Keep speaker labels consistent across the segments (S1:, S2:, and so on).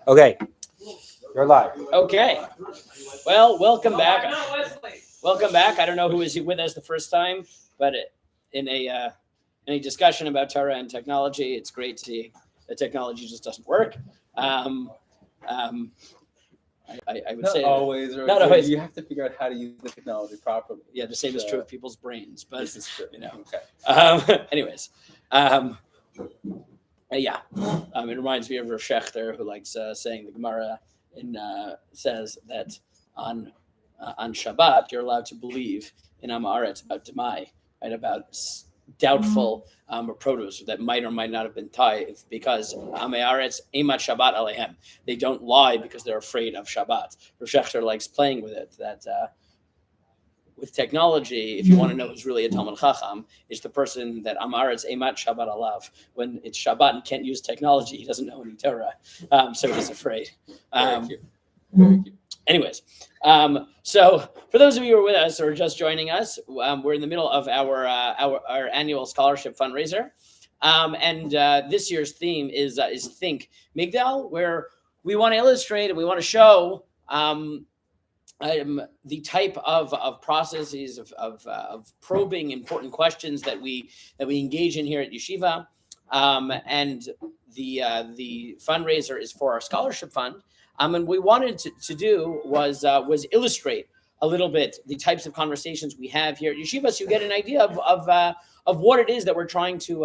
S1: Okay, you're live.
S2: Okay. Well, welcome back. Welcome back. I don't know who was with us the first time, but in a discussion about Torah and technology, it's great to see that technology just doesn't work. I would say
S3: always, or
S2: not always.
S3: You have to figure out how to use the technology properly.
S2: Yeah, the same is true of people's brains, but
S3: this is true.
S2: Okay. Anyways, yeah, it reminds me of Rav Shechter, who likes saying the Gemara says that on Shabbat you're allowed to believe in Amaretz about Demai, right, about doubtful produce that might or might not have been tithed, because Amaretz Emat Shabbat Alehem. They don't lie because they're afraid of Shabbat. Rav Shechter likes playing with it, that with technology, if you want to know who's really a Talmud Chacham, it's the person that Amaretz Emat Shabbat Alav. When it's Shabbat and can't use technology, he doesn't know any Torah, so he's afraid.
S3: Very cute.
S2: Anyways, so for those of you who are with us or just joining us, we're in the middle of our annual scholarship fundraiser, and this year's theme is Think Migdal, where we want to illustrate and we want to show the type of processes of probing important questions that we engage in here at Yeshiva, and the fundraiser is for our scholarship fund. And we wanted to do was illustrate a little bit the types of conversations we have here at Yeshiva, so you get an idea of what it is that we're trying to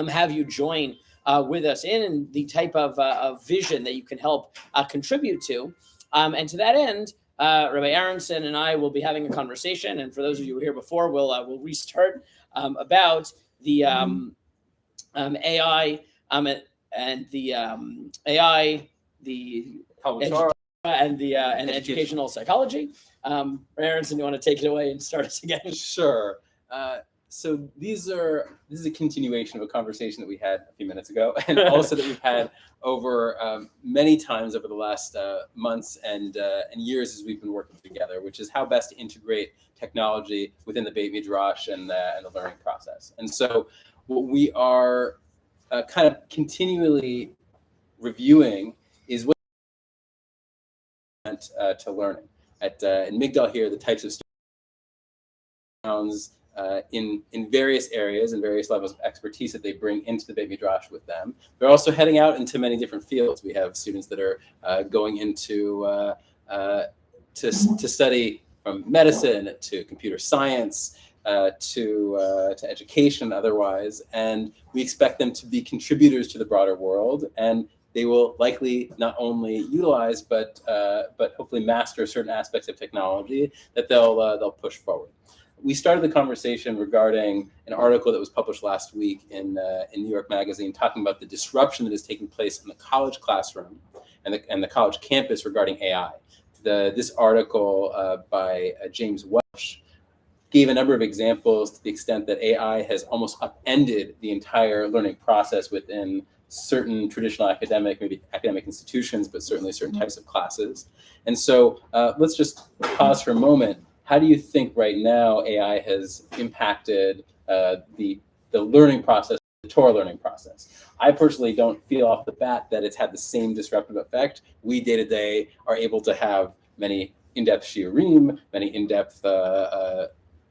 S2: have you join with us in, and the type of vision that you can help contribute to. And to that end, Rabbi Aronson and I will be having a conversation. And for those of you who were here before, we'll restart about the AI and the AI, the
S3: Torah,
S2: and the and educational psychology. Rabbi Aronson, you want to take it away and start us again?
S3: Sure. So this is a continuation of a conversation that we had a few minutes ago, and also that we've had over many times over the last months and years as we've been working together, which is how best to integrate technology within the Beit Midrash and the learning process. And so what we are kind of continually reviewing is what to learning. In Migdal here, the types of students in various areas and various levels of expertise that they bring into the Beit Midrash with them. They're also heading out into many different fields. We have students that are going into to study from medicine to computer science to education otherwise, and we expect them to be contributors to the broader world, and they will likely not only utilize but hopefully master certain aspects of technology that they'll push forward. We started the conversation regarding an article that was published last week in New York Magazine, talking about the disruption that is taking place in the college classroom and the college campus regarding AI. This article by James Welsh gave a number of examples to the extent that AI has almost upended the entire learning process within certain traditional academic institutions, but certainly certain types of classes. And so let's just pause for a moment. How do you think right now AI has impacted the learning process, the Torah learning process? I personally don't feel off the bat that it's had the same disruptive effect. We day to day are able to have many in-depth shiurim, many in-depth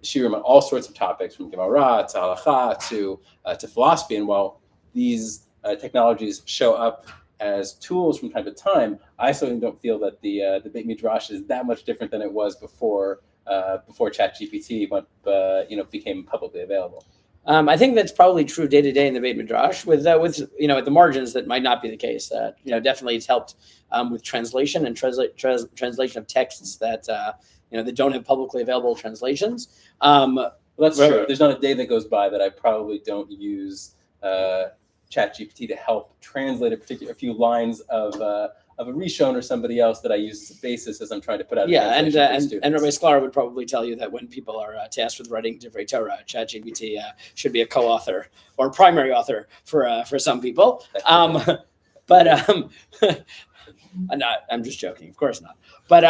S3: shiurim on all sorts of topics, from Gemara to halacha to philosophy. And while these technologies show up as tools from time to time, I certainly don't feel that the Beit Midrash is that much different than it was before ChatGPT became publicly available.
S2: I think that's probably true day to day in the Beit Midrash, with at the margins that might not be the case. Definitely it's helped with translation and translation of texts that that don't have publicly available translations.
S3: Well, that's true. There's not a day that goes by that I probably don't use ChatGPT to help translate a few lines of a Rishon or somebody else that I use as a basis as I'm trying to put out.
S2: Yeah, and Rabbi Sklar would probably tell you that when people are tasked with writing Divrei Torah, ChatGPT should be a co-author or primary author for some people. But I'm just joking, of course not. But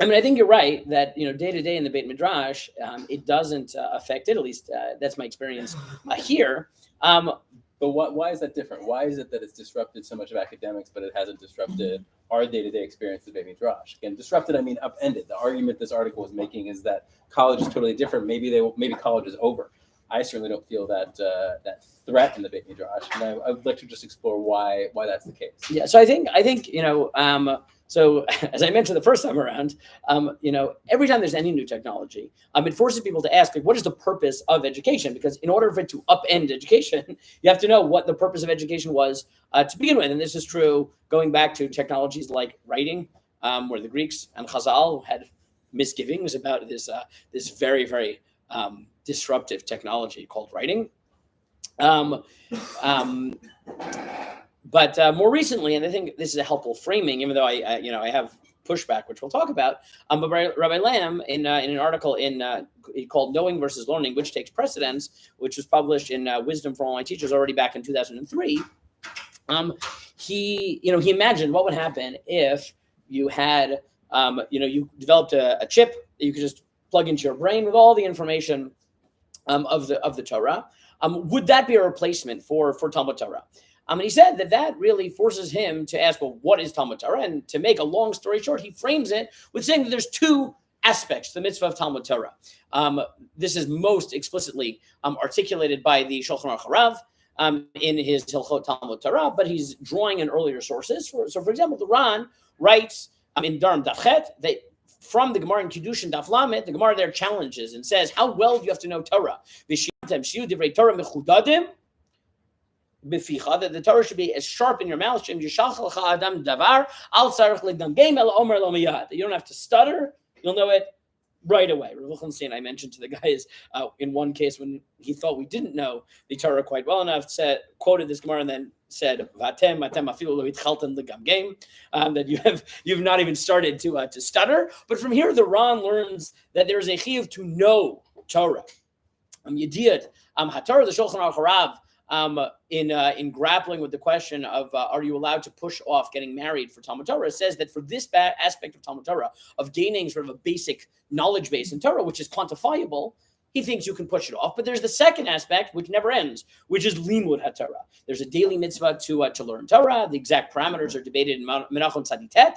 S2: I mean, I think you're right that day to day in the Beit Midrash, it doesn't affect it. At least that's my experience here.
S3: But why is that different? Why is it that it's disrupted so much of academics, but it hasn't disrupted our day-to-day experience of Beit Midrash? Again, disrupted, I mean upended. The argument this article was making is that college is totally different. Maybe college is over. I certainly don't feel that threat in the Beit Midrash, and I would like to just explore why that's the case.
S2: Yeah, so I think so as I mentioned the first time around, every time there's any new technology, it forces people to ask, like, what is the purpose of education? Because in order for it to upend education, you have to know what the purpose of education was to begin with. And this is true going back to technologies like writing, where the Greeks and Chazal had misgivings about this very, very disruptive technology called writing. But more recently, and I think this is a helpful framing, even though I have pushback, which we'll talk about. But Rabbi Lamb, in an article called "Knowing versus Learning: Which Takes Precedence," which was published in Wisdom for Online Teachers already back in 2003, he imagined what would happen if you had you developed a chip that you could just plug into your brain with all the information of the Torah. Would that be a replacement for Talmud Torah? And he said that really forces him to ask, well, what is Talmud Torah? And to make a long story short, he frames it with saying that there's two aspects to the mitzvah of Talmud Torah. This is most explicitly articulated by the Shulchan Aruch Harav in his Hilchot Talmud Torah, but he's drawing in earlier sources. So, for example, the Ran writes in Darim Daf Chet that from the Gemara in Kiddushin Daf Lamed, the Gemara there challenges and says, how well do you have to know Torah? That the Torah should be as sharp in your mouth. That you don't have to stutter; you'll know it right away. Rav Lichtenstein, I mentioned to the guys in one case when he thought we didn't know the Torah quite well enough, quoted this Gemara and then said, "Vatem afilu lo hitchaltem legam," that you've not even started to stutter. But from here, the Ran learns that there is a chiyuv to know Torah. Yediyat haTorah, the Shulchan Aruch Harav. In grappling with the question of are you allowed to push off getting married for Talmud Torah, says that for this aspect of Talmud Torah, of gaining sort of a basic knowledge base in Torah, which is quantifiable, he thinks you can push it off. But there's the second aspect, which never ends, which is limud haTorah. There's a daily mitzvah to learn Torah. The exact parameters are debated in Menachon Tzaditet.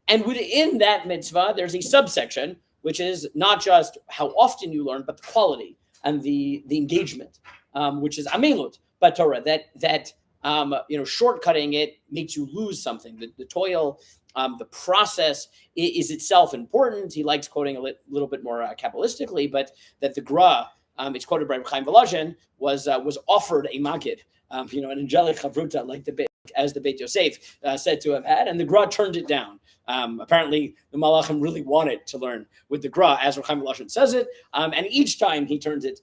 S2: And within that mitzvah, there's a subsection, which is not just how often you learn, but the quality and the engagement. Which is amelut but Torah, that shortcutting it makes you lose something. The toil, the process is itself important. He likes quoting a little bit more Kabbalistically, but that the Gra, it's quoted by Chaim Volozhin, was offered a magid, an angelic chavruta like the Beit Yosef said to have had, and the Gra turned it down. Apparently, the Malachim really wanted to learn with the Gra, as Chaim Volozhin says it, and each time he turns it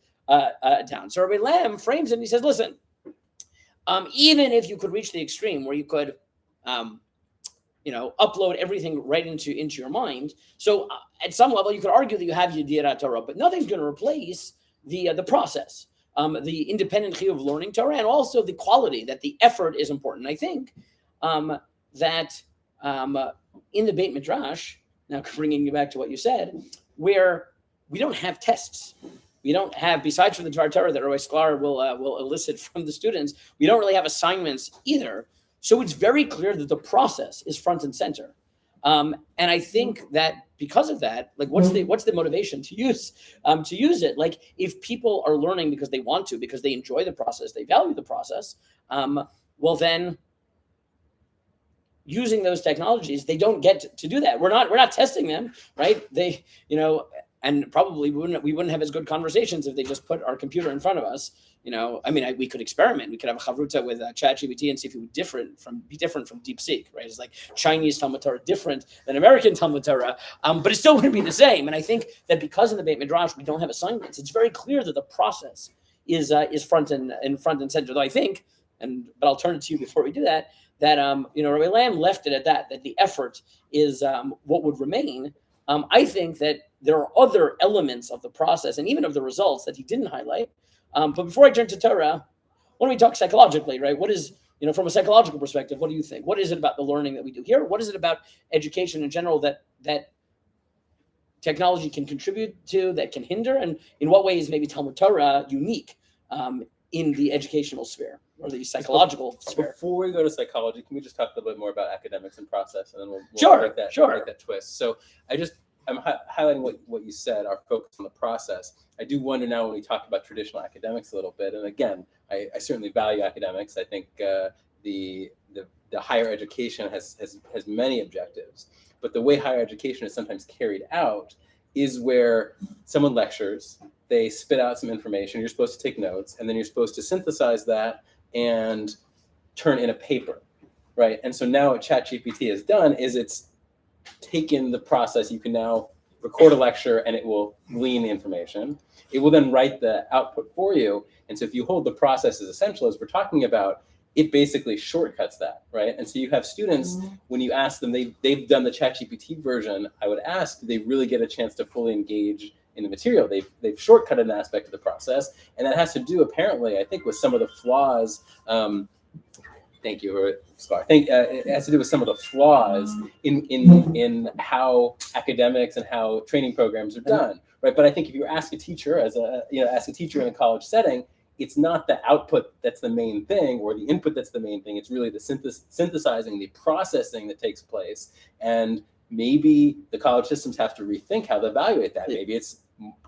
S2: down. So Rabbi Lamb frames it and he says, listen, even if you could reach the extreme where you could, upload everything right into your mind. So at some level, you could argue that you have Yedirat Torah, but nothing's going to replace the process, the independent chiyuv of learning Torah, and also the quality, that the effort is important. I think that in the Beit Midrash, now bringing you back to what you said, where we don't have tests. We don't have, besides from the Dvar Torah that Rabbi Sklar will elicit from the students, we don't really have assignments either. So it's very clear that the process is front and center. And I think that because of that, like what's the motivation to use it? Like if people are learning because they want to, because they enjoy the process, they value the process, well then using those technologies, they don't get to do that. We're not testing them, right? They, and probably we wouldn't have as good conversations if they just put our computer in front of us. We could experiment. We could have a chavruta with ChatGPT and see if it would be different from DeepSeek, right? It's like Chinese Talmud Torah different than American Talmud Torah, but it still wouldn't be the same. And I think that because in the Beit Midrash we don't have assignments, it's very clear that the process is front and center. Though I think, but I'll turn it to you before we do that. That Rabbi Lamb left it at that the effort is what would remain. I think that there are other elements of the process and even of the results that he didn't highlight. But before I turn to Torah, why don't we talk psychologically, right? What is from a psychological perspective, what do you think? What is it about the learning that we do here? What is it about education in general that technology can contribute to, that can hinder? And in what ways maybe Talmud Torah unique in the educational sphere or the psychological sphere?
S3: Before we go to psychology, can we just talk a little bit more about academics and process, and then we'll
S2: Sure.
S3: make that twist. So I'm highlighting what you said, our focus on the process. I do wonder now when we talk about traditional academics a little bit, and again, I certainly value academics. I think the higher education has many objectives, but the way higher education is sometimes carried out is where someone lectures, they spit out some information, you're supposed to take notes, and then you're supposed to synthesize that and turn in a paper, right? And so now what ChatGPT has done is it's taken the process. You can now record a lecture and it will glean the information. It will then write the output for you. And so if you hold the process as essential as we're talking about, it basically shortcuts that, right? And so you have students, when you ask them, they've done the ChatGPT version, I would ask, do they really get a chance to fully engage in the material? They've shortcutted an aspect of the process. And that has to do, apparently, I think, with some of the flaws. Thank you, Scar. I think it has to do with some of the flaws in how academics and how training programs are done, right? But I think if you ask a teacher ask a teacher in a college setting, it's not the output that's the main thing or the input that's the main thing. It's really the synthesizing, the processing that takes place. And maybe the college systems have to rethink how they evaluate that. Maybe it's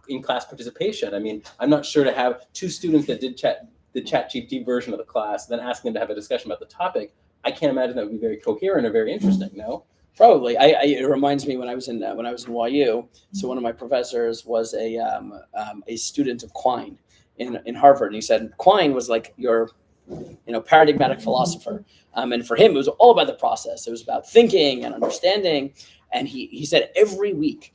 S3: in-class participation. I mean, I'm not sure to have two students that did the ChatGPT version of the class, then asking them to have a discussion about the topic. I can't imagine that would be very coherent or very interesting. No,
S2: probably. It reminds me when I was in YU. So one of my professors was a student of Quine in Harvard, and he said Quine was like your paradigmatic philosopher, and for him it was all about the process. It was about thinking and understanding. And he said every week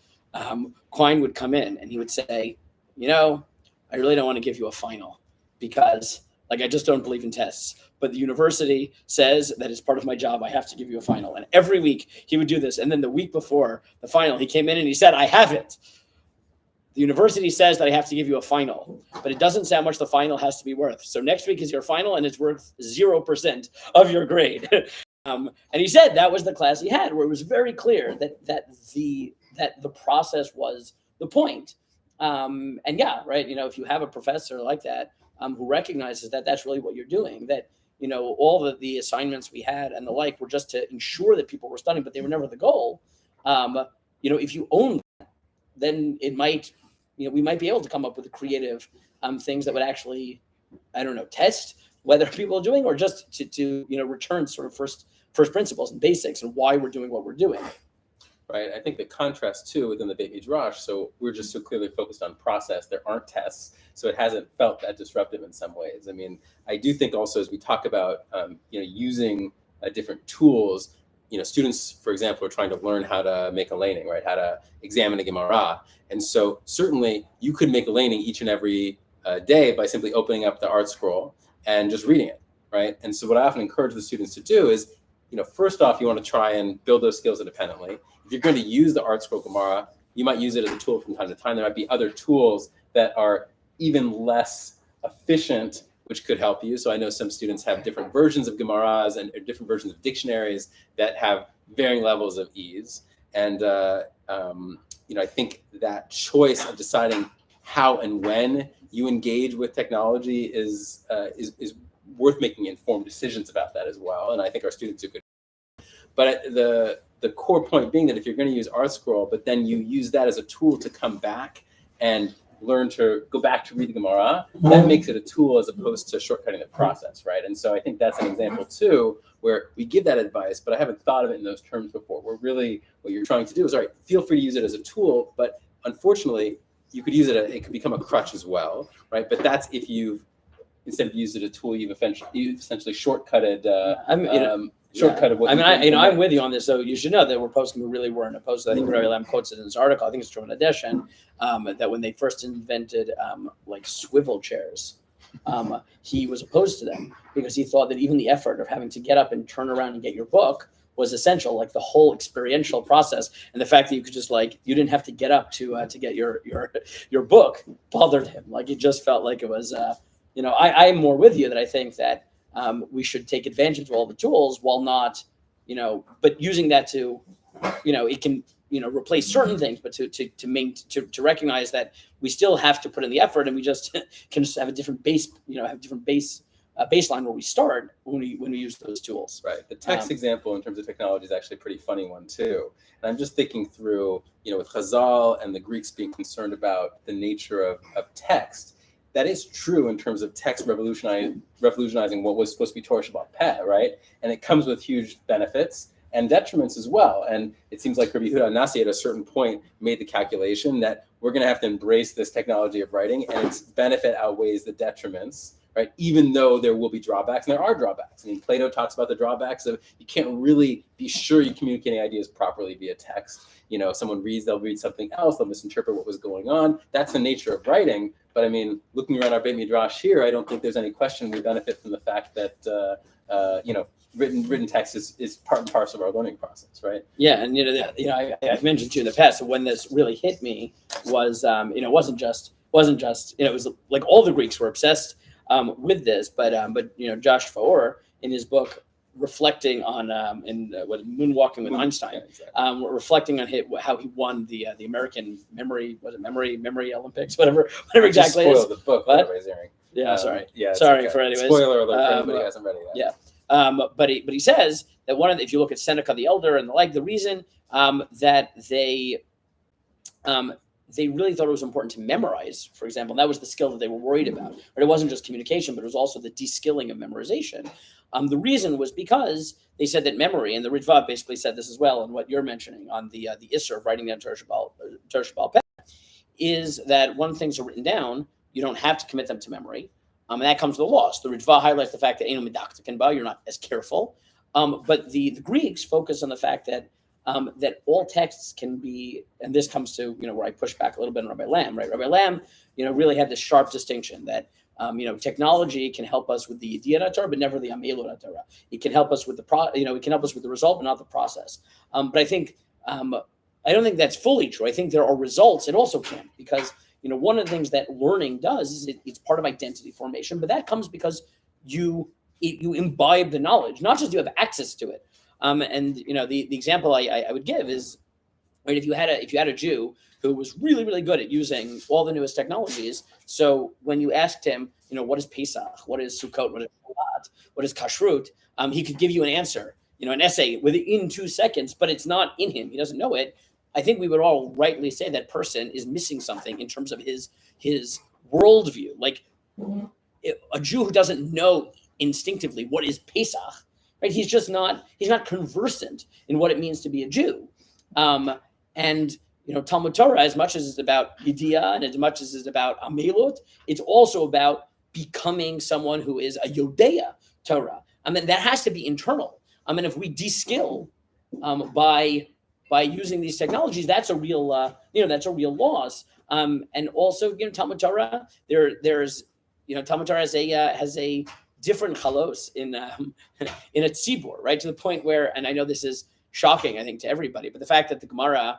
S2: Quine would come in and he would say, I really don't want to give you a final, because I just don't believe in tests, but the university says that it's part of my job. I have to give you a final. And every week he would do this. And then the week before the final, he came in and he said, I have it. The university says that I have to give you a final, but it doesn't say how much the final has to be worth. So next week is your final and it's worth 0% of your grade. And he said that was the class he had, where it was very clear that the process was the point. And yeah, right. If you have a professor like that, who recognizes that that's really what you're doing, that, all the assignments we had and the like were just to ensure that people were studying, but they were never the goal. If you own that, then it might, we might be able to come up with creative things that would actually, test whether people are doing, or just to return sort of first principles and basics and why we're doing what we're doing.
S3: Right. I think the contrast too within the Beit Midrash. So we're just so clearly focused on process. There aren't tests, so it hasn't felt that disruptive in some ways. I mean, I do think also as we talk about using different tools, students, for example, are trying to learn how to make a laning, right? How to examine a Gemara, and so certainly you could make a laning each and every day by simply opening up the art scroll and just reading it, right? And so what I often encourage the students to do is, first off, you want to try and build those skills independently. If you're going to use the art scroll Gemara, you might use it as a tool from time to time. There might be other tools that are even less efficient, which could help you. So I know some students have different versions of Gemaras and different versions of dictionaries that have varying levels of ease. And I think that choice of deciding how and when you engage with technology is worth making informed decisions about that as well. And I think our students are good. But the core point being that if you're going to use ArtScroll, but then you use that as a tool to come back and learn to go back to read the Gemara, that makes it a tool as opposed to shortcutting the process, right? And so I think that's an example too, where we give that advice, but I haven't thought of it in those terms before, where really what you're trying to do is, all right, feel free to use it as a tool, but unfortunately, you could use it could become a crutch as well, right? But that's if instead of using it as a tool, you've essentially shortcutted shortcutted what
S2: I'm with you on this. So you should know that we really weren't opposed to. I think Rabbi Lam quotes it in his article. I think it's true in addition that when they first invented swivel chairs, he was opposed to them because he thought that even the effort of having to get up and turn around and get your book was essential, like the whole experiential process, and the fact that you could just you didn't have to get up to get your book bothered him. Like it just felt like it was I'm more with you that I think that we should take advantage of all the tools while not, but using that to, it can, replace certain things, but to recognize that we still have to put in the effort, and we just can just have a different base, baseline where we start when we use those tools.
S3: Right. The text example in terms of technology is actually a pretty funny one too. And I'm just thinking through, with Chazal and the Greeks being concerned about the nature of text. That is true in terms of text revolutionizing what was supposed to be Torah Shabbat Peh, right? And it comes with huge benefits and detriments as well. And it seems like Rabbi Yehuda Nasi at a certain point made the calculation that we're going to have to embrace this technology of writing, and its benefit outweighs the detriments, right? Even though there will be drawbacks, and there are drawbacks. I mean, Plato talks about the drawbacks of you can't really be sure you're communicating ideas properly via text. Someone they'll read something else, they'll misinterpret what was going on. That's the nature of writing. But I mean, looking around our Beit Midrash here, I don't think there's any question we benefit from the fact that, written text is part and parcel of our learning process, right?
S2: Yeah, and I've mentioned to you in the past that when this really hit me was, it wasn't just, it was like all the Greeks were obsessed with this, but Josh Faor in his book reflecting on Moonwalking with Einstein,
S3: Yeah, exactly.
S2: reflecting on how he won the American memory Olympics, whatever exactly.
S3: Just spoiled the book.
S2: What?
S3: Everybody's hearing.
S2: Yeah, sorry.
S3: Yeah,
S2: sorry
S3: okay.
S2: for anyways.
S3: Spoiler alert for anybody who hasn't read it yet.
S2: Yeah. But he says that if you look at Seneca the Elder and the reason that they really thought it was important to memorize, for example, and that was the skill that they were worried about. But it wasn't just communication, but it was also the de-skilling of memorization. The reason was because they said that memory, and the Ritva basically said this as well, and what you're mentioning on the Isser of writing down Torah Shabbat Peh, is that when things are written down, you don't have to commit them to memory. And that comes with a loss. The Ritva highlights the fact that you're not as careful. But the Greeks focus on the fact that that all texts can be, and this comes to where I push back a little bit on Rabbi Lam, right? Rabbi Lam, really had this sharp distinction that technology can help us with the idea Torah, but never the amelot Torah. It can help us with it can help us with the result, but not the process. But I think I don't think that's fully true. I think there are results. It also can, because one of the things that learning does is it's part of identity formation, but that comes because you imbibe the knowledge, not just you have access to it. And the example I would give is, right, if you had a Jew who was really, really good at using all the newest technologies, so when you asked him, what is Pesach, what is Sukkot, what is Shabbat, what is Kashrut, he could give you an answer, an essay within 2 seconds, but it's not in him. He doesn't know it. I think we would all rightly say that person is missing something in terms of his worldview. Like a Jew who doesn't know instinctively what is Pesach, right? He's not conversant in what it means to be a Jew. And Talmud Torah, as much as it's about Yediyah and as much as it's about Amelot, it's also about becoming someone who is a Yodeya Torah. I mean, that has to be internal. I mean, if we de-skill by using these technologies, that's a real loss. And also, Talmud Torah, there's Talmud Torah has a different chalos in a tzibur, right? To the point where, and I know this is shocking, I think, to everybody, but the fact that the Gemara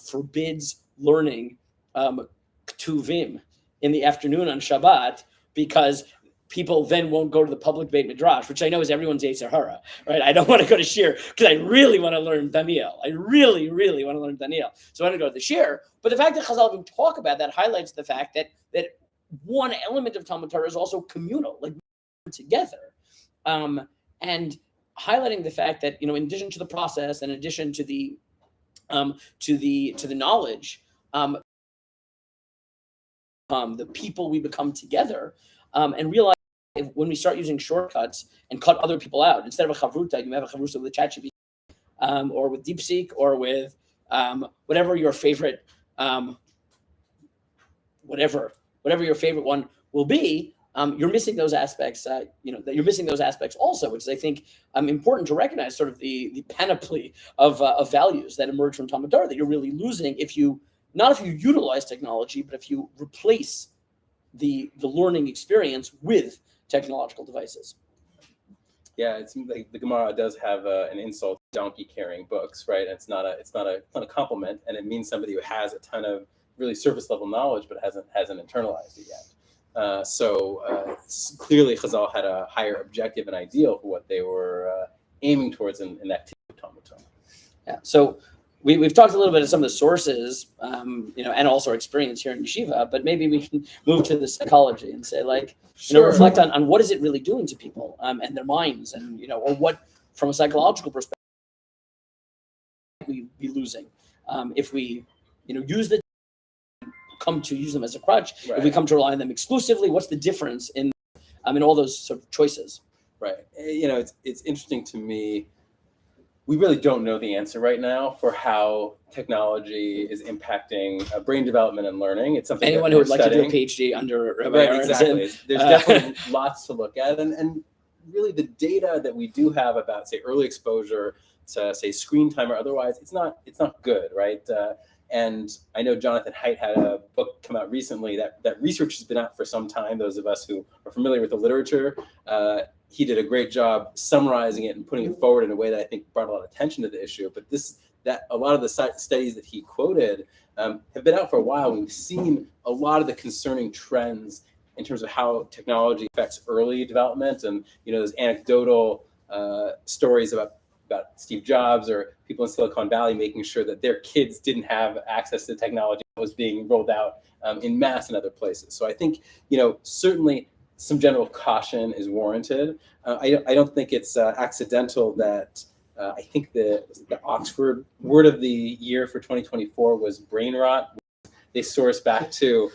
S2: forbids learning ktuvim in the afternoon on Shabbat, because people then won't go to the public Beit Midrash, which I know is everyone's Yetzer Hara, right? I don't want to go to Shir because I really want to learn Daniel. I really, really want to learn Daniel. So I want to go to the Shir. But the fact that Chazal even talk about that highlights the fact that one element of Talmud Torah is also communal, like together, and highlighting the fact that in addition to the process, and in addition to the knowledge, the people we become together, and realize when we start using shortcuts and cut other people out, instead of a chavruta, you have a chavruta with ChatGPT, or with DeepSeek, or with whatever your favorite whatever your favorite one will be. You're missing those aspects. That you're missing those aspects also, which is, I think, important to recognize. Sort of the panoply of values that emerge from Talmud Torah that you're really losing if you utilize technology, but if you replace the learning experience with technological devices.
S3: Yeah, it's like the Gemara does have an insult: donkey carrying books, right? And it's not a compliment, and it means somebody who has a ton of really surface level knowledge but hasn't internalized it yet. Clearly, Chazal had a higher objective and ideal for what they were aiming towards in that Talmud Torah.
S2: Yeah. So we've talked a little bit of some of the sources, and also our experience here in yeshiva, but maybe we can move to the psychology and say, reflect on what is it really doing to people and their minds, and or what, from a psychological perspective, we be losing if we use come to use them as a crutch.
S3: Right.
S2: If we come to rely on them exclusively, what's the difference in all those sort of choices?
S3: Right. It's interesting to me. We really don't know the answer right now for how technology is impacting brain development and learning. It's something
S2: anyone who would like to do a PhD under Rabbi Aronson.
S3: Exactly. There's definitely lots to look at, and really the data that we do have about, say, early exposure to, say, screen time or otherwise, it's not good, right? And I know Jonathan Haidt had a book come out recently that research has been out for some time. Those of us who are familiar with the literature, he did a great job summarizing it and putting it forward in a way that I think brought a lot of attention to the issue. But a lot of the studies that he quoted have been out for a while. We've seen a lot of the concerning trends in terms of how technology affects early development, and those anecdotal stories about Steve Jobs or people in Silicon Valley making sure that their kids didn't have access to technology that was being rolled out in mass in other places. So I think certainly some general caution is warranted. I don't think it's accidental that I think the Oxford word of the year for 2024 was brain rot. They source back to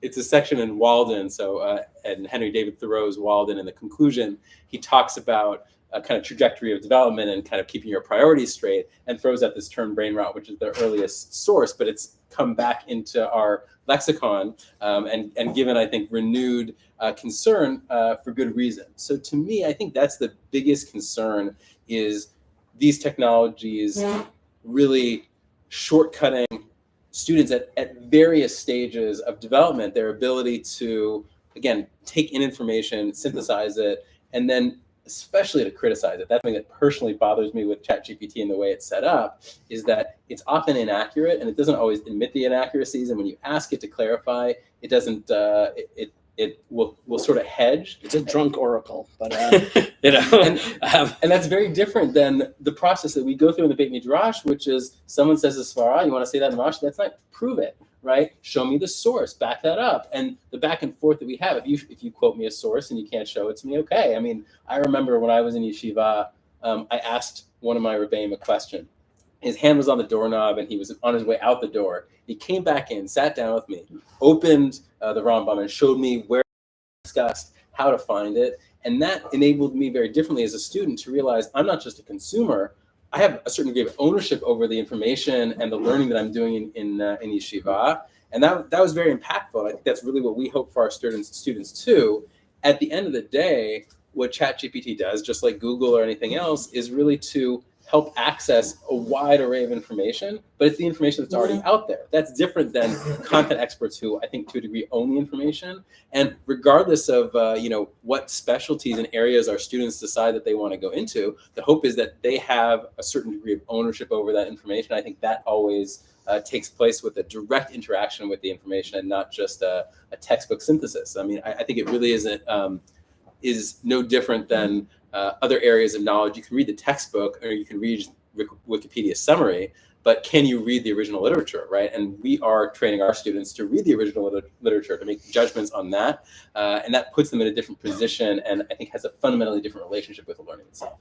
S3: it's a section in Walden. And Henry David Thoreau's Walden, in the conclusion, he talks about a kind of trajectory of development and kind of keeping your priorities straight, and throws out this term brain rot, which is the earliest source, but it's come back into our lexicon and given, I think, renewed concern for good reason. So to me, I think that's the biggest concern, is these technologies really shortcutting students at various stages of development, their ability to, again, take in information, synthesize it, and then especially to criticize it. That's something that personally bothers me with ChatGPT and the way it's set up, is that it's often inaccurate and it doesn't always admit the inaccuracies. And when you ask it to clarify, it doesn't, it will sort of hedge.
S2: It's a drunk oracle, but
S3: and that's very different than the process that we go through in the Beit Midrash, which is someone says a svara, you want to say that in Rashi? That's not, prove it, right? Show me the source, back that up. And the back and forth that we have, if you quote me a source and you can't show it to me, okay. I mean, I remember when I was in yeshiva, I asked one of my rebbeim a question. His hand was on the doorknob and he was on his way out the door. He came back in, sat down with me, opened the Rambam and showed me where we discussed how to find it. And that enabled me very differently as a student to realize I'm not just a consumer. I have a certain degree of ownership over the information and the learning that I'm doing in yeshiva. And that was very impactful. I think that's really what we hope for our students too. At the end of the day, what ChatGPT does, just like Google or anything else, is really to help access a wide array of information, but it's the information that's already out there. That's different than content experts who, I think, to a degree, own the information. And regardless of what specialties and areas our students decide that they want to go into, the hope is that they have a certain degree of ownership over that information. I think that always takes place with a direct interaction with the information and not just a textbook synthesis. I mean, I think it really is no different than other areas of knowledge. You can read the textbook or you can read Wikipedia summary, but can you read the original literature, right? And we are training our students to read the original literature, to make judgments on that. And that puts them in a different position and I think has a fundamentally different relationship with the learning itself.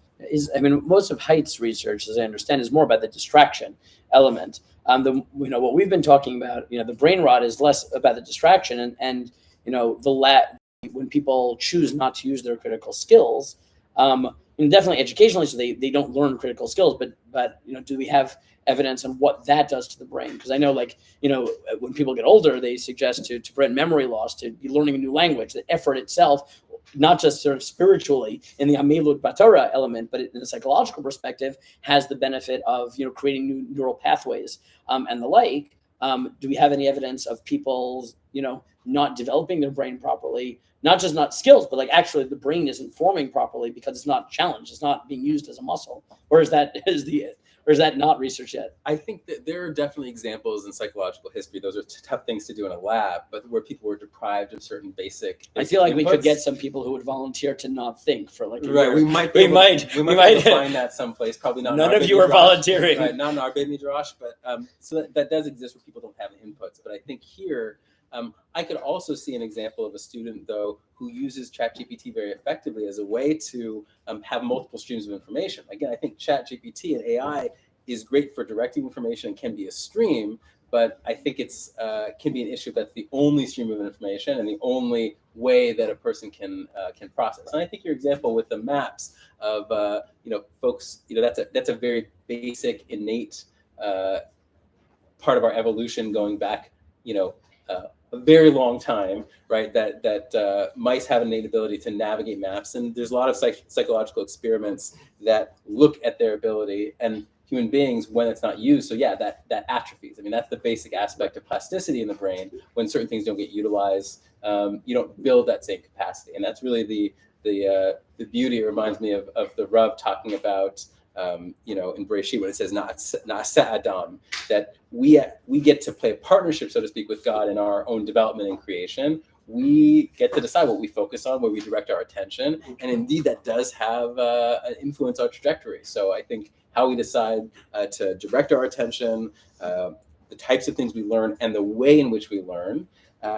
S2: Most of Haidt's research, as I understand, is more about the distraction element. What we've been talking about, the brain rot is less about the distraction and when people choose not to use their critical skills, definitely educationally, so they don't learn critical skills, but do we have evidence on what that does to the brain? Because I know, when people get older, they suggest to prevent memory loss, to be learning a new language, the effort itself, not just sort of spiritually in the Amilut Batorah element, but in a psychological perspective, has the benefit of creating new neural pathways and the like. Do we have any evidence of people not developing their brain properly, not just not skills, but actually the brain isn't forming properly because it's not challenged, it's not being used as a muscle? Or is or is that not research yet?
S3: I think that there are definitely examples in psychological history. Those are tough things to do in a lab, but where people were deprived of certain basic
S2: I feel like we could
S3: inputs.
S2: get some people who would volunteer to not think for like a
S3: Right,
S2: year.
S3: we might
S2: We
S3: be
S2: might
S3: able to find that someplace. Probably not.
S2: None
S3: in our
S2: of you
S3: Beit
S2: are
S3: Midrash.
S2: volunteering.
S3: Right, not in our Beit Midrash, but so that does exist where people don't have inputs. But I think here, I could also see an example of a student though who uses ChatGPT very effectively as a way to have multiple streams of information. Again, I think ChatGPT and AI is great for directing information and can be a stream, but I think it's can be an issue that's the only stream of information and the only way that a person can process. And I think your example with the maps of folks, that's a very basic, innate part of our evolution going back, a very long time, right? That mice have an innate ability to navigate maps, and there's a lot of psychological experiments that look at their ability, and human beings, when it's not used, so yeah, that atrophies. I mean, that's the basic aspect of plasticity in the brain. When certain things don't get utilized, you don't build that same capacity, and that's really the beauty. It reminds me of the Rav talking about in Bereshit when it says Na'aseh Adam, that we get to play a partnership, so to speak, with God in our own development and creation. We get to decide what we focus on, where we direct our attention, and indeed that does have an influence our trajectory. So I think how we decide to direct our attention, the types of things we learn, and the way in which we learn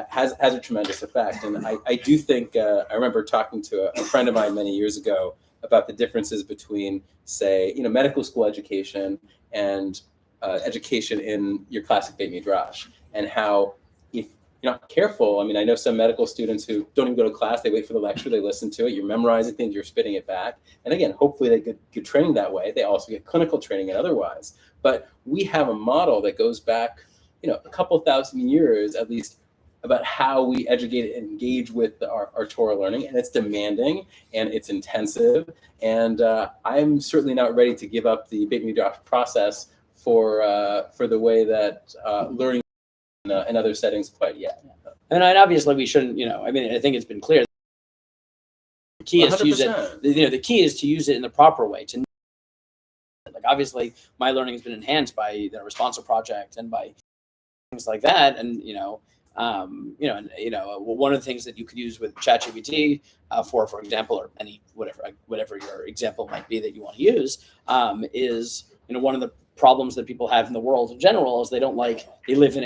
S3: has a tremendous effect. And I do think I remember talking to a friend of mine many years ago about the differences between, say, medical school education and education in your classic Beit Midrash, and how if you're not careful, I mean, I know some medical students who don't even go to class, they wait for the lecture, they listen to it, you're memorizing things, you're spitting it back. And again, hopefully they get good training that way. They also get clinical training and otherwise. But we have a model that goes back, a couple thousand years at least, about how we educate and engage with our Torah learning, and it's demanding and it's intensive. And I'm certainly not ready to give up the Beit Midrash process for the way that learning in other settings quite yet.
S2: And obviously we shouldn't, I think it's been clear. The key is to use it. The key is to use it in the proper way. Obviously, my learning has been enhanced by the Responsive Project and by things like that, and one of the things that you could use with ChatGPT for example, or any whatever your example might be that you want to use, is one of the problems that people have in the world in general is they live in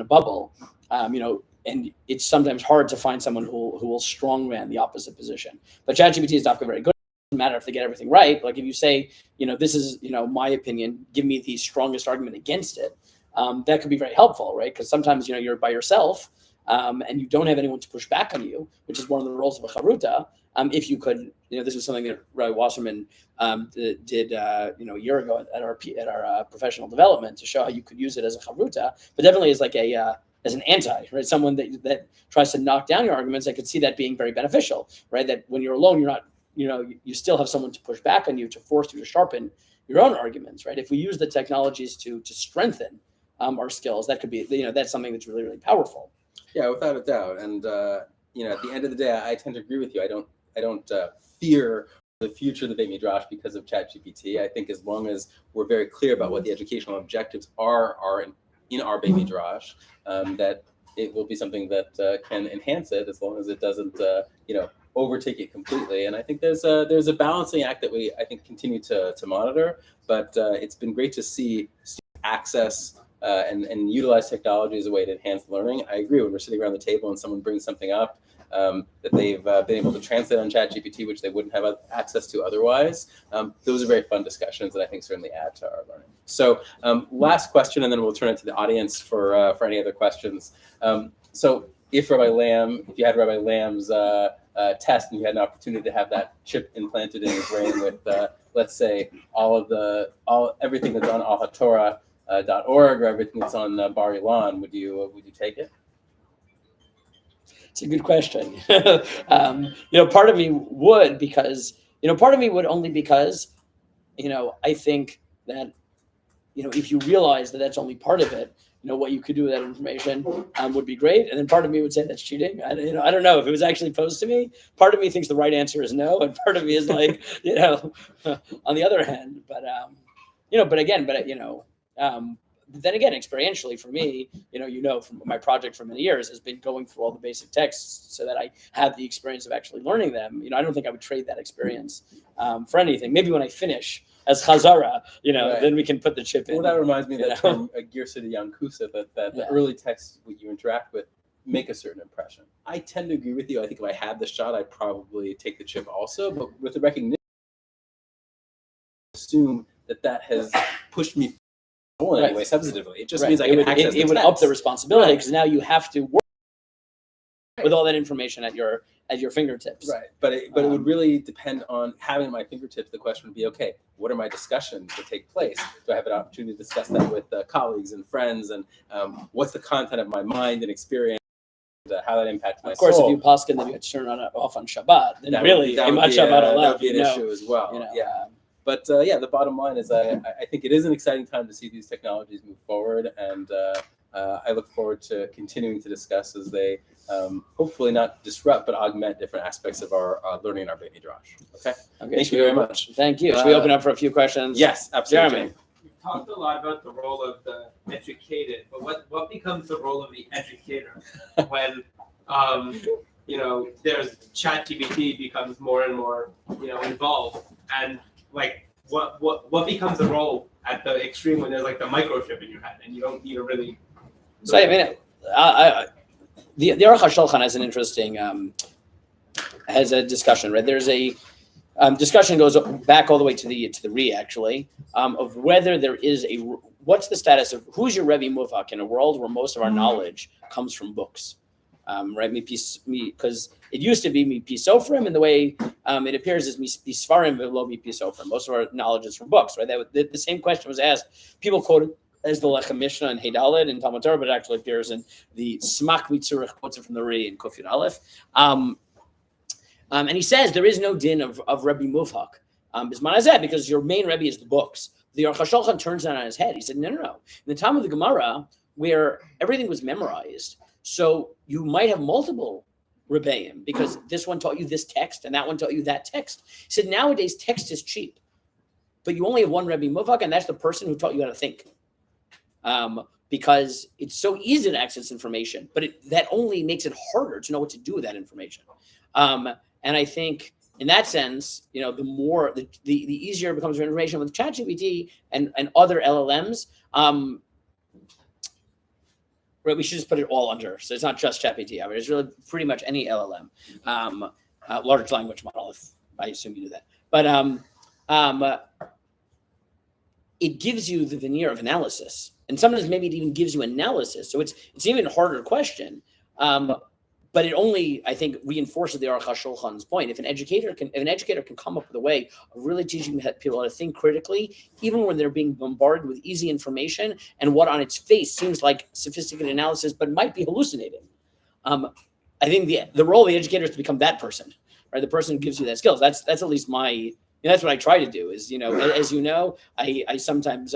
S2: a bubble, and it's sometimes hard to find someone who will strongman the opposite position. But ChatGPT is not very good. It doesn't matter if they get everything right. Like if you say, this is my opinion, give me the strongest argument against it. That could be very helpful, right? Because sometimes you're by yourself and you don't have anyone to push back on you, which is one of the roles of a charuta. If you could, this is something that Rabbi Wasserman did a year ago at our professional development to show how you could use it as a charuta, but definitely as as an anti, right? Someone that tries to knock down your arguments. I could see that being very beneficial, right? That when you're alone, you're not, you still have someone to push back on you, to force you to sharpen your own arguments, right? If we use the technologies to strengthen our skills, that could be, that's something that's really, really powerful.
S3: Yeah, without a doubt. And at the end of the day, I tend to agree with you. I don't fear the future of the Beit Midrash because of ChatGPT. I think as long as we're very clear about what the educational objectives are in our Beit Midrash, that it will be something that can enhance it, as long as it doesn't overtake it completely. And I think there's a balancing act that we, I think, continue to monitor. But it's been great to see access and utilize technology as a way to enhance learning. I agree, when we're sitting around the table and someone brings something up that they've been able to translate on ChatGPT, which they wouldn't have access to otherwise, those are very fun discussions that I think certainly add to our learning. So last question, and then we'll turn it to the audience for any other questions. So if you had Rabbi Lamb's test and you had an opportunity to have that chip implanted in your brain with, let's say, everything that's on ahatorah.org or everything that's on Bar Ilan, would you take it?
S2: It's a good question. Part of me would, because part of me would only because I think that if you realize that that's only part of it, what you could do with that information would be great. And then part of me would say that's cheating. I don't know if it was actually posed to me. Part of me thinks the right answer is no, and part of me is like, on the other hand, but then again, experientially for me, from my project for many years has been going through all the basic texts so that I have the experience of actually learning them. I don't think I would trade that experience for anything. Maybe when I finish as Chazara,
S3: Right.
S2: then we can put the chip in.
S3: Well, that reminds me of that term, Girsa de Yankusa, that the early texts that you interact with make a certain impression. I tend to agree with you. I think if I had the shot, I'd probably take the chip also. But with the recognition, assume that has pushed me forward anyway, substantively. It just means I can access
S2: it would up the responsibility because now you have to work with all that information at your fingertips.
S3: Right, but it would really depend on having at my fingertips. The question would be, okay, what are my discussions that take place? Do I have an opportunity to discuss that with colleagues and friends? And what's the content of my mind and experience? How that impacts my soul.
S2: Of course, if you paskin that you had to turn off on Shabbat, then that would be an
S3: issue as well. Yeah. But the bottom line is I think it is an exciting time to see these technologies move forward, and I look forward to continuing to discuss as they hopefully not disrupt but augment different aspects of our learning in our Beit Midrash. Okay.
S2: Thank you very much. Thank you. Should we open up for a few questions?
S3: Yes, absolutely.
S2: Jeremy.
S4: You talked a lot about the role of the educated, but what becomes the role of the educator when there's ChatGPT becomes more and more involved, and like what becomes the role at the extreme when there's like the microchip in your head and you don't need to really.
S2: So I mean, the Aruch HaShulchan has an interesting has a discussion, right? There's a discussion goes back all the way to the Ri actually of whether there is what's the status of who's your Rebbe Muvak in a world where most of our knowledge comes from books. Right, because it used to be mi pisofrim, and the way it appears is mi svarim v'lo mi pisofrim. Most of our knowledge is from books, right? The same question was asked. People quote it as the Lechem Mishnah and Heidalid in Talmud Torah, but it actually appears in the Smak Mitzurich quotes it from the Ri in Kufyud Aleph. And he says there is no din of Rebbe Muvhak bisman hazeh because your main Rebbe is the books. The Aruch HaShulchan turns that on his head. He said, no. In the time of the Gemara, where everything was memorized, so you might have multiple Rebbeim because this one taught you this text and that one taught you that text. He said nowadays text is cheap, but you only have one Rebbe Muvak, and that's the person who taught you how to think. Because it's so easy to access information, but that only makes it harder to know what to do with that information. And I think in that sense, the more the easier it becomes for information with ChatGPT and other LLMs. Right, we should just put it all under. So it's not just ChatGPT. I mean, it's really pretty much any LLM, large language model. If I assume you do that, but it gives you the veneer of analysis, and sometimes maybe it even gives you analysis. So it's an even harder question. But it only, I think, reinforces the Aruch HaShulchan's point. If an educator can come up with a way of really teaching people how to think critically, even when they're being bombarded with easy information and what on its face seems like sophisticated analysis, but might be hallucinating. I think the role of the educator is to become that person, right? The person who gives you that skills. That's at least that's what I try to do. Is as you know, I sometimes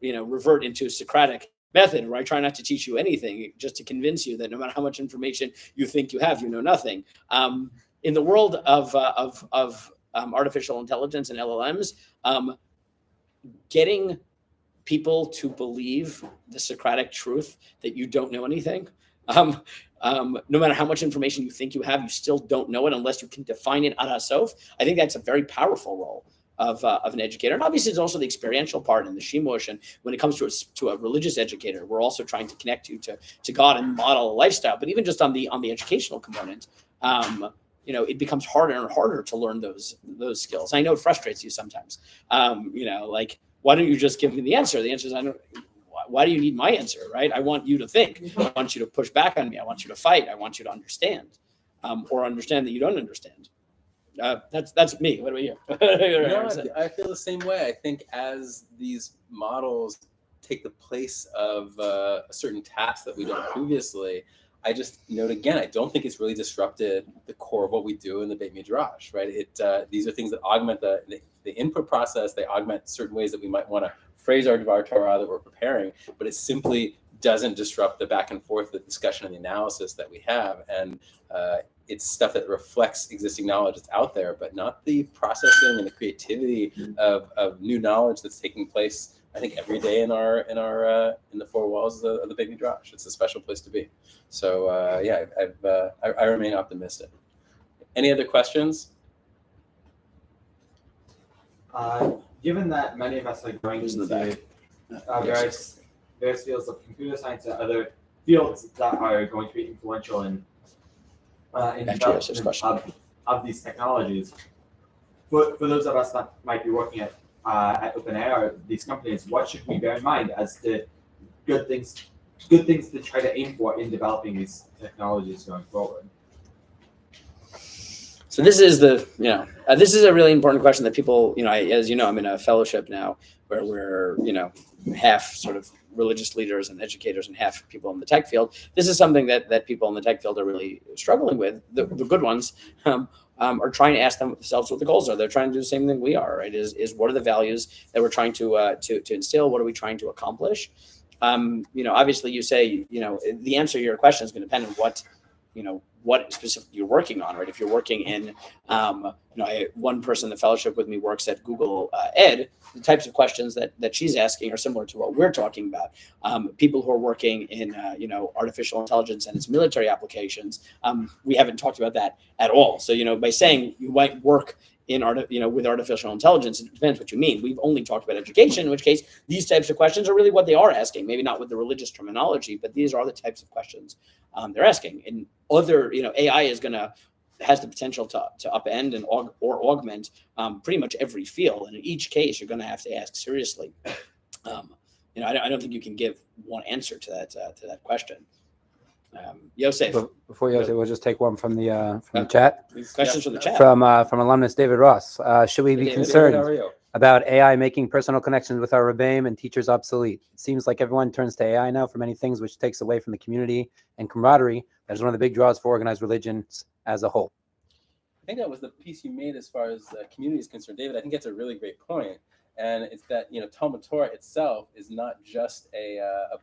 S2: revert into Socratic method where I try not to teach you anything, just to convince you that no matter how much information you think you have, you know nothing. In the world of artificial intelligence and LLMs, getting people to believe the Socratic truth that you don't know anything, no matter how much information you think you have, you still don't know it unless you can define it ad hasof. I think that's a very powerful role of an educator. And obviously there's also the experiential part and the shimush. And when it comes to a religious educator, we're also trying to connect you to God and model a lifestyle. But even just on the educational component, it becomes harder and harder to learn those skills. I know it frustrates you sometimes. Like, why don't you just give me the answer? The answer is, why do you need my answer, right? I want you to think. I want you to push back on me. I want you to fight. I want you to understand, or understand that you don't understand. That's me. What about you?
S3: I feel the same way. I think as these models take the place of a certain task that we done previously, I just note again, I don't think it's really disrupted the core of what we do in the Beit Midrash, right? These are things that augment the input process. They augment certain ways that we might want to phrase our Dvar Torah that we're preparing, but it's simply doesn't disrupt the back and forth, the discussion and the analysis that we have. And it's stuff that reflects existing knowledge that's out there, but not the processing and the creativity of new knowledge that's taking place, I think, every day in the four walls of the Beit Midrash. It's a special place to be. So I remain optimistic. Any other questions?
S1: Given that many of us are going into various fields of computer science and other fields that are going to be influential in development of these technologies, for those of us that might be working at OpenAI or these companies, what should we bear in mind as the good things to try to aim for in developing these technologies going forward?
S2: So this is this is a really important question that people, as you know, I'm in a fellowship now where we're, half sort of religious leaders and educators and half people in the tech field. This is something that people in the tech field are really struggling with. The good ones are trying to ask themselves what the goals are. They're trying to do the same thing we are, right? Is what are the values that we're trying to instill? What are we trying to accomplish? Obviously you say, the answer to your question is going to depend on what specifically you're working on, right? If you're working in, one person in the fellowship with me works at Google Ed, the types of questions that she's asking are similar to what we're talking about. People who are working in, artificial intelligence and its military applications, we haven't talked about that at all. So, by saying you might work in with artificial intelligence, it depends what you mean. We've only talked about education, in which case these types of questions are really what they are asking, maybe not with the religious terminology, but these are the types of questions they're asking. And other, AI has the potential to upend and or augment pretty much every field. And in each case, you're going to have to ask seriously. I don't think you can give one answer to that question. Yosef.
S5: Before Yosef, we'll just take one from the chat.
S2: Questions from the chat.
S5: From alumnus David Ross. Should we be
S2: David,
S5: concerned
S3: how are you?
S5: about AI making personal connections with our rebbeim and teachers obsolete? It seems like everyone turns to AI now for many things, which takes away from the community and camaraderie. That is one of the big draws for organized religions as a whole.
S3: I think that was the piece you made as far as community is concerned, David. I think that's a really great point. And it's that, Talmud Torah itself is not just a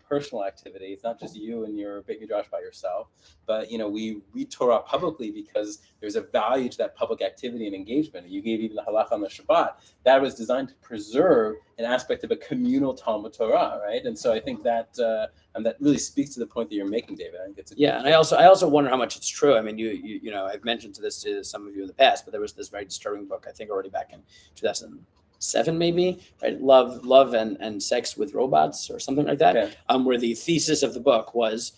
S3: personal activity. It's not just you and your Beit Midrash by yourself, but, we read Torah publicly because there's a value to that public activity and engagement. You gave even the halacha on the Shabbat. That was designed to preserve an aspect of a communal Talmud Torah, right? And so I think that that really speaks to the point that you're making, David. I think it's
S2: and I also wonder how much it's true. I mean, I've mentioned this to some of you in the past, but there was this very disturbing book, I think already back in 2007 maybe, right? Love and Sex with Robots or something like that.
S3: Okay.
S2: Where the thesis of the book was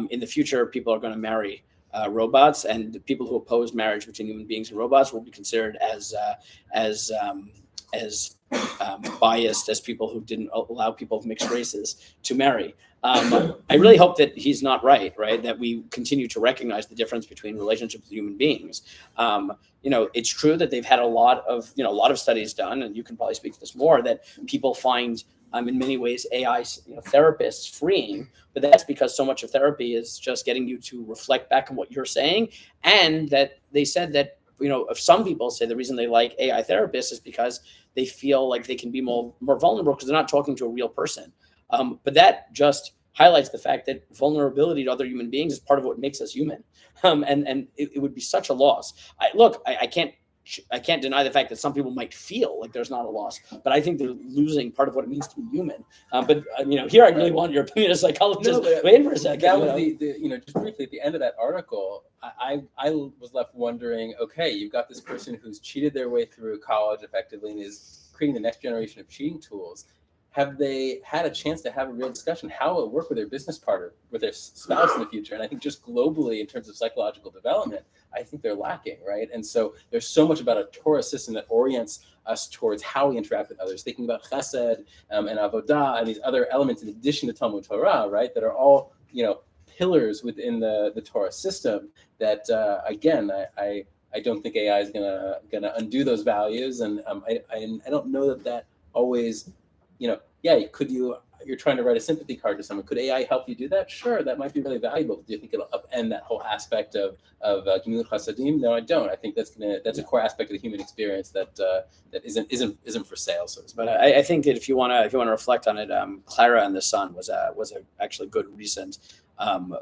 S2: in the future people are going to marry robots, and the people who oppose marriage between human beings and robots will be considered as biased as people who didn't allow people of mixed races to marry. I really hope that he's not right, that we continue to recognize the difference between relationships with human beings. It's true that they've had a lot of studies done, and you can probably speak to this more, that people find in many ways AI therapists freeing, but that's because so much of therapy is just getting you to reflect back on what you're saying. And that they said that, if some people say the reason they like AI therapists is because they feel like they can be more vulnerable because they're not talking to a real person. But that just highlights the fact that vulnerability to other human beings is part of what makes us human. And it would be such a loss. I can't deny the fact that some people might feel like there's not a loss, but I think they're losing part of what it means to be human. But here I really want your opinion as a psychologist. Wait in for a second.
S3: That was just briefly at the end of that article, I was left wondering, okay, you've got this person who's cheated their way through college effectively and is creating the next generation of cheating tools. Have they had a chance to have a real discussion how it will work with their business partner, with their spouse in the future? And I think just globally in terms of psychological development, I think they're lacking, right? And so there's so much about a Torah system that orients us towards how we interact with others, thinking about chesed and avodah and these other elements in addition to Talmud Torah, right? That are all, pillars within the Torah system that, again, I don't think AI is gonna undo those values. And I don't know that always, could you you're trying to write a sympathy card to someone. Could AI help you do that? Sure, that might be really valuable. Do you think it'll upend that whole aspect of Gemilut Chasadim? No, I don't. I think that's a core aspect of the human experience that isn't for sale, so to speak.
S2: But I think that if you want to reflect on it, Clara and the Sun was a actually good recent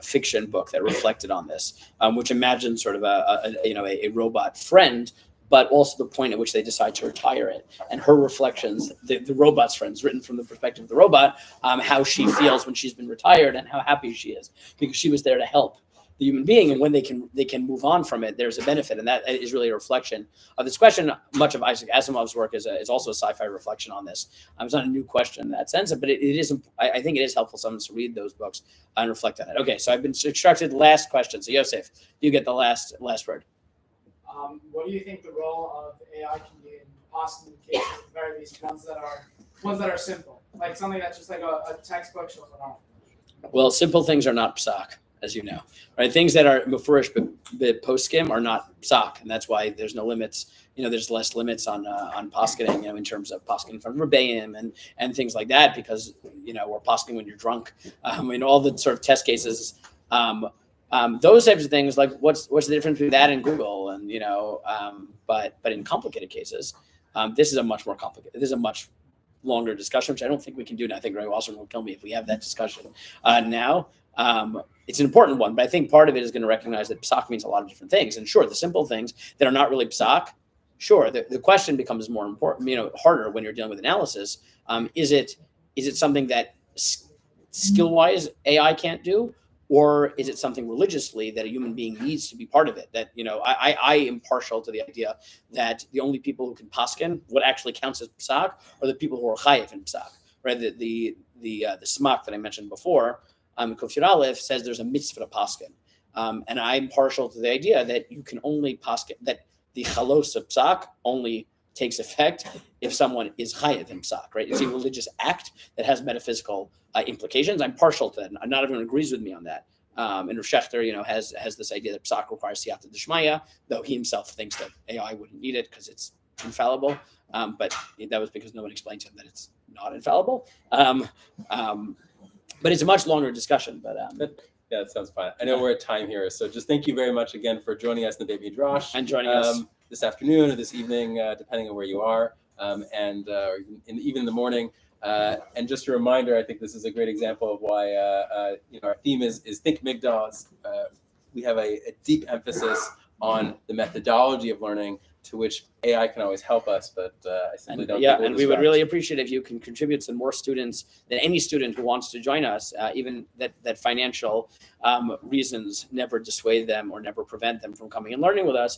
S2: fiction book that reflected on this, which imagined sort of a robot friend, but also the point at which they decide to retire it, and her reflections, the robot's friends, written from the perspective of the robot, how she feels when she's been retired and how happy she is because she was there to help the human being, and when they can move on from it, there's a benefit, and that is really a reflection of this question. Much of Isaac Asimov's work is also a sci-fi reflection on this. It's not a new question in that sense, but it is. I think it is helpful sometimes to read those books and reflect on it. Okay, so I've been instructed last question. So Yosef, you get the last word.
S6: What do you think the role of AI can be in possible cases, at the very least, ones that are simple, like something that's just like a textbook shows an art?
S2: Well, simple things are not psak, as you know, right? Things that are mefurish but post-skim are not psak, and that's why there's no limits. There's less limits on posketing, in terms of posketing from rebbeim and things like that, because we're posketing when you're drunk. All the sort of test cases. Those types of things, like what's the difference between that and Google, and but in complicated cases, this is a much more complicated. This is a much longer discussion, which I don't think we can do now. I think Ray Wasserman will kill me if we have that discussion now. It's an important one, but I think part of it is going to recognize that psak means a lot of different things. And sure, the simple things that are not really psak, sure, the question becomes more important, harder when you're dealing with analysis. Is it something that skill-wise AI can't do? Or is it something religiously that a human being needs to be part of it? That, I am partial to the idea that the only people who can paskin, what actually counts as psak, are the people who are chayiv in psak, right? The smak that I mentioned before, Kufir Aleph says there's a mitzvah to paskin. And I'm partial to the idea that you can only paskin, that the chalos of psak only takes effect if someone is chayiv in psak, right? It's a religious act that has metaphysical implications. I'm partial to that. Not everyone agrees with me on that. And Rav Schechter, has this idea that psak requires siyata d'shmaya, though he himself thinks that AI wouldn't need it because it's infallible. But that was because no one explained to him that it's not infallible. But it's a much longer discussion. But
S3: yeah, that sounds fine. I know we're at time here, so just thank you very much again for joining us in the Beit Midrash
S2: and joining us
S3: this afternoon or this evening, depending on where you are, and or even in the morning. And just a reminder, I think this is a great example of why our theme is Think Migdal. We have a deep emphasis on the methodology of learning, to which AI can always help us, but I simply don't.
S2: Yeah, and we would really appreciate if you can contribute some more students, than any student who wants to join us, even that financial reasons never dissuade them or never prevent them from coming and learning with us,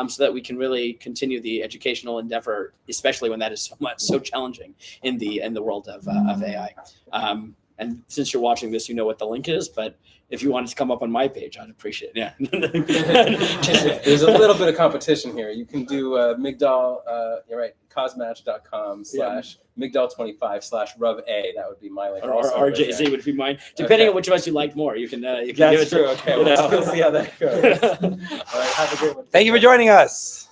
S2: so that we can really continue the educational endeavor, especially when that is so challenging in the world of AI. And since you're watching this, you know what the link is, but if you wanted to come up on my page, I'd appreciate it. Yeah.
S3: There's a little bit of competition here. You can do Migdal, you're right, cosmatch.com/Migdal25/Rav-A. That would be my link.
S2: Or RJZ would be mine. Depending on which of us you like more, you can
S3: That's true. Okay, we'll see how that goes. All right, have a great one.
S5: Thank you for joining us.